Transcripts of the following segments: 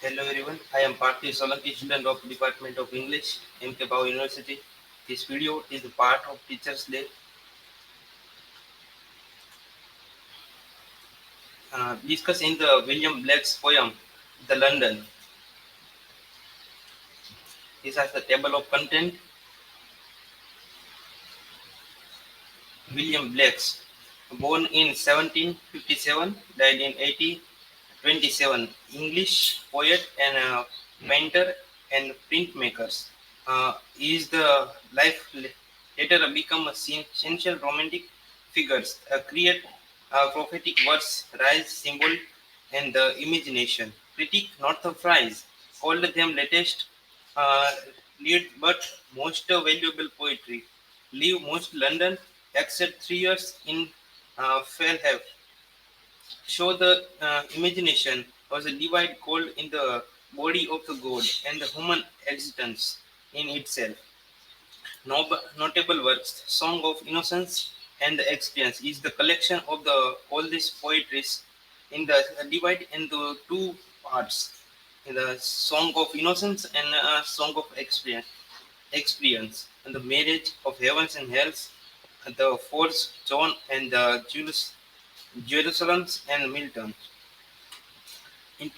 Hello everyone, I am Parthiv Solanki, student of Department of English, MK Bhau University. This video is the part of Teachers Day. Discuss in the William Blake's poem, The London. This has the table of content. William Blake's, born in 1757, died in 1827, English poet and painter and printmaker. He is the life later become a essential romantic figures, create prophetic words, rise symbol, and the imagination. Critic Northrop Fries called them latest uh, lead but most valuable poetry. Leave most London except 3 years in Fairhaven. Show the imagination was a divide cold in the body of the god and the human existence in itself. Notable works, Song of Innocence and the Experience, is the collection of the all these poetries in the divide into two parts. In the Song of Innocence and Song of Experience, and the marriage of heavens and hells, and the force John and the Jerusalems and Milton. In,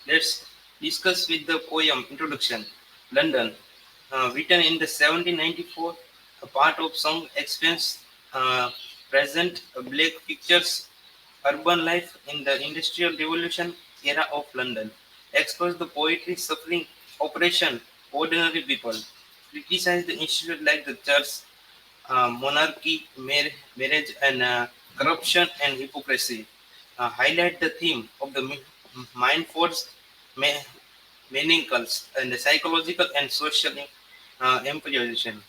let's discuss with the poem introduction. London, written in the 1794, a part of song experience present Blake pictures urban life in the Industrial Revolution era of London, exposed the poetry suffering oppression ordinary people, criticized the institute like the church, monarchy, marriage, and corruption and hypocrisy. Highlight the theme of the mind-forged manacles and the psychological and social imposition.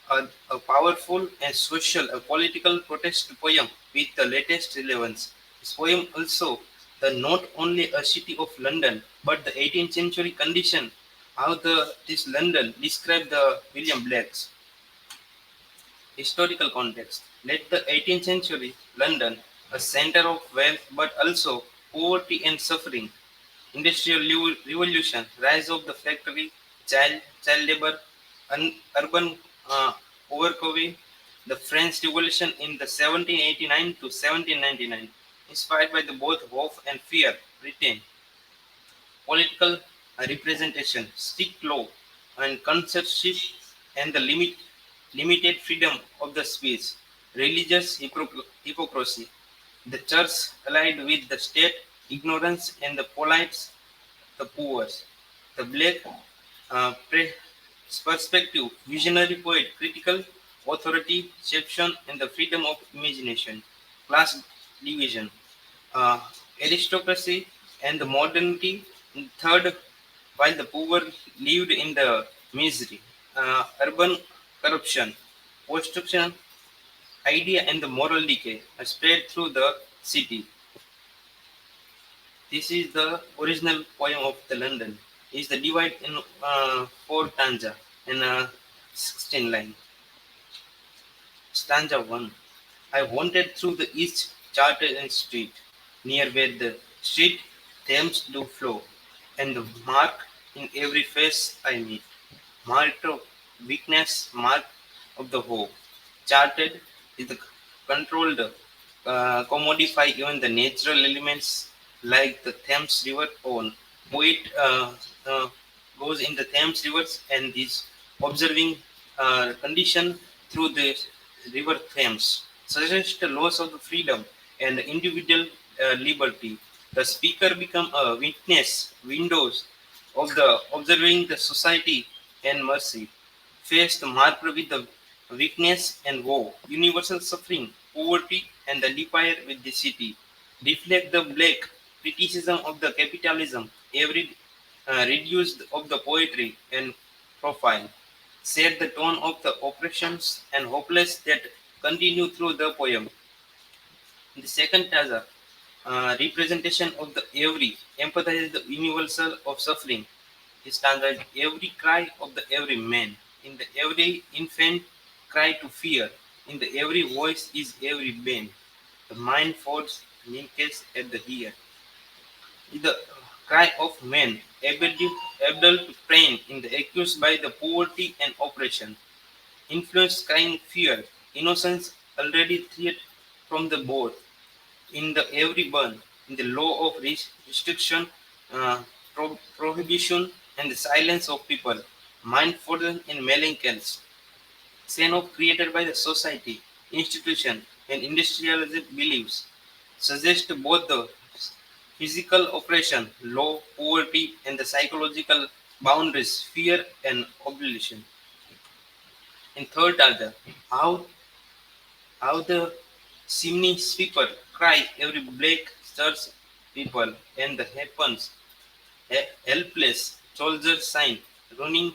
A powerful and social, a political protest poem with the latest relevance. This poem also the not only a city of London but the 18th century condition how this London described the William Blake's historical context. Let the 18th century London a center of wealth but also poverty and suffering. Industrial revolution, rise of the factory, child labor, urban overcrowding, the French Revolution in the 1789 to 1799, inspired by the both hope and fear, Britain, political representation, strict law and censorship, and the limited freedom of the speech, religious hypocrisy, the church allied with the state, ignorance and the polite, the poor. The Blake perspective, visionary poet, critical authority, exception, and the freedom of imagination, class division, uh, aristocracy, and the modernity. Third, while the poor lived in the misery, urban corruption, construction, idea, and the moral decay spread through the city. This is the original poem of the London. Is the divide in four stanza and 16 line. Stanza 1. I wandered through the east chartered street, near where the street Thames do flow, and the mark in every face I meet. Mark of weakness, mark of the hope. Charted is the controlled commodify even the natural elements like the Thames River own. Poet goes in the Thames rivers and is observing condition through the river Thames, suggests the loss of the freedom and individual liberty. The speaker become a witness, windows of the observing the society and mercy. Face the marked with the weakness and woe, universal suffering, poverty, and the despair with the city. Reflect the black criticism of the capitalism, every reduced of the poetry and profile. Set the tone of the oppressions and hopeless that continue through the poem. The second stanza, representation of the every, emphasizes the universal of suffering. This stanza is every cry of the every man. In the every infant cry to fear. In the every voice is every bane. The mind forged Manacles at the ear. The cry of men, able to pain in the accused by the poverty and oppression, influence crying fear, innocence already freed from the board, in the every burn, in the law of restriction, uh, prohibition, and the silence of people, mind-forg'd and Manacles, sin of created by the society, institution, and industrialized beliefs, suggest both the physical oppression, law, poverty, and the psychological boundaries, fear and obligation. In third order, how the chimney sweeper cry every black stirs people and the happens helpless soldier sign running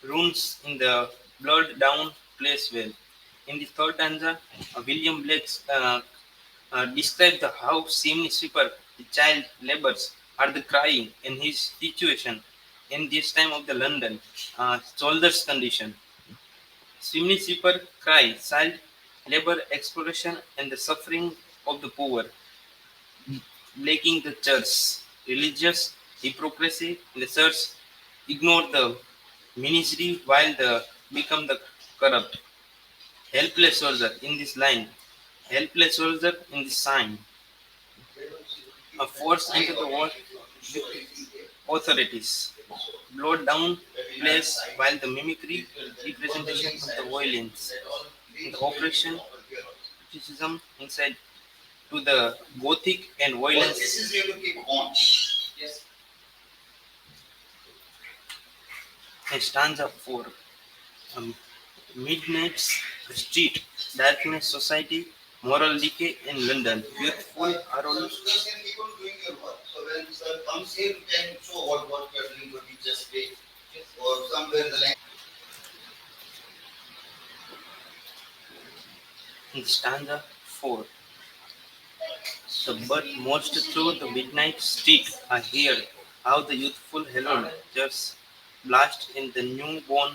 runes in the blood down place well. In the third stanza, William Blake describes the how chimney sweeper, the child laborers are the crying in his situation in this time of the London soldier's condition. Chimney sweeper cry, child labor, exploitation, and the suffering of the poor, blaming the church, religious hypocrisy, the church ignore the ministry while the become the corrupt. Helpless soldier in this line, helpless soldier in this sign, a force into the war authorities, blow down place while the mimicry representation of the violence, the operation criticism inside to the Gothic and violence. This is going to keep on. Yes. Stanza 4. Um, Midnight's street, darkness, society, moral decay in London. Youthful Harold. Keep on doing your work. So when sir comes here, you can show what you are doing, what you just did, or somewhere the line. In stanza 4. But most through the midnight street I hear how the youthful herald just blast in the newborn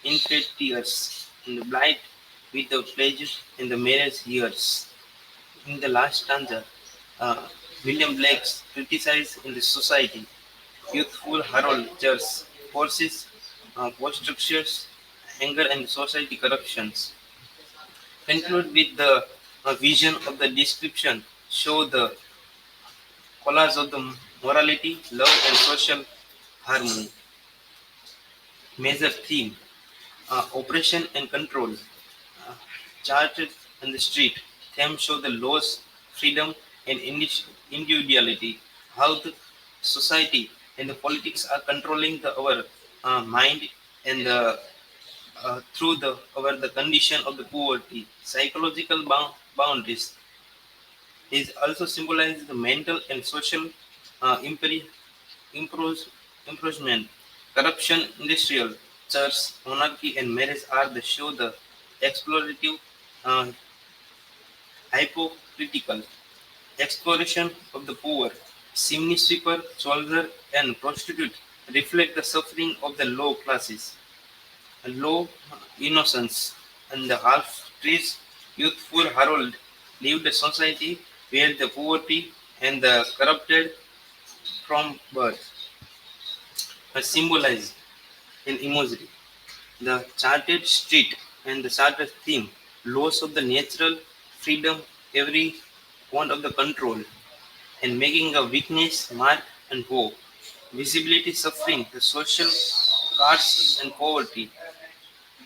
infant tears, and blind with the pleasure in the marriage years. In the last stanza, uh, William Blake criticized in the society, youthful herald just forces, poststructures, anger and society corruptions. Conclude with the vision of the description, show the collage of the morality, love, and social harmony. Major theme oppression and control. Uh, Charted on the street. Themes show the laws, freedom, and individuality. How the society and the politics are controlling our mind and through the condition of the poverty. Psychological boundaries is also symbolizes the mental and social improvement, improvement, corruption, industrial, church, monarchy, and marriage are the show the explorative, uh, hypocritical exploration of the poor. Chimney sweeper, soldier, and prostitute reflect the suffering of the low classes, low innocence, and the half trees youthful herald lived a society where the poverty and the corrupted from birth are symbolized in imagery. The charted street and the charted theme, loss of the natural freedom, every want of the control, and making a weakness, mark, and hope. Visibility suffering, the social cards and poverty,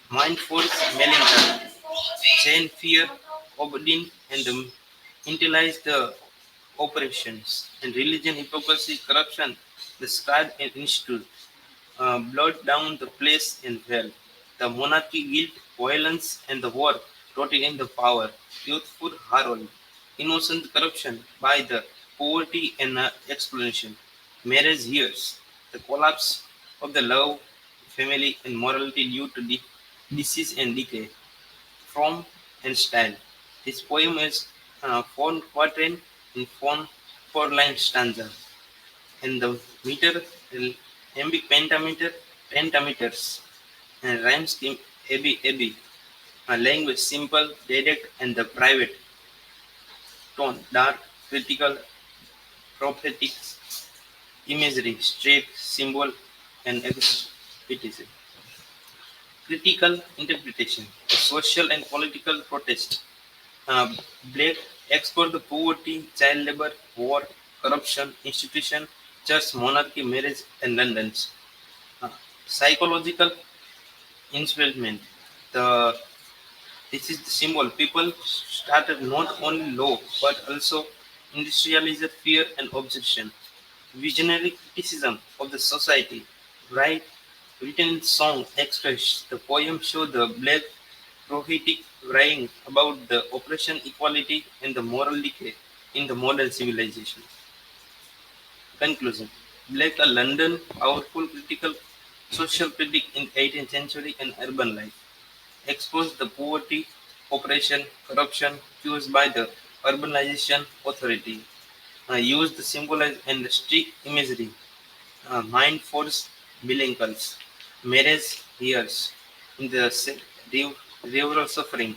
mindful melancholy, chain fear, obedience, and the internalize the operations, and religion, hypocrisy, corruption, the scarred and institute. Blood down the place in hell. The monarchy, guilt, violence, and the war rotating the power. Youthful Harold. Innocent corruption by the poverty and exploitation. Marriage years. The collapse of the love, family, and morality due to disease and decay. Form and style. This poem is four quatrain in four-line stanza, and the meter iambic pentameter, pentameters, and rhyme scheme AB. A language simple, direct, and the private tone, dark, critical, prophetic, imagery, street, symbol, and etc. Critical interpretation, the social and political protest. Uh, Blake explored the poverty, child labor, war, corruption, institution, church, monarchy, marriage, and London's. Uh, Psychological enslavement. The This is the symbol. People started not only law but also industrialized fear and obsession. Visionary criticism of the society. Right, written in song express. The poem show the black prophetic writing about the oppression, equality, and the moral decay in the modern civilization. Conclusion. Black a London powerful critical social critic in 18th century and urban life exposed the poverty, oppression, corruption caused by the urbanization authority, used the symbolize and the strict imagery, Mind-Forg'd Manacles, marriage years, in the real suffering,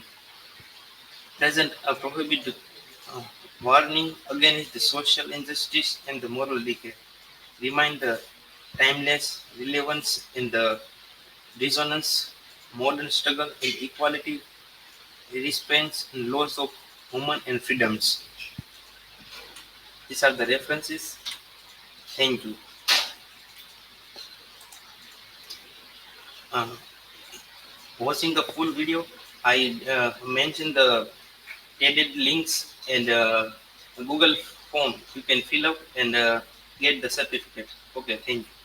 present a prohibited uh, warning against the social injustice and the moral decay, remind the timeless relevance in the resonance, modern struggle in equality, respects and laws of human and freedoms. These are the references. Thank you. Uh, Watching the full video, I mentioned the added links and Google form you can fill up and get the certificate. Okay, thank you.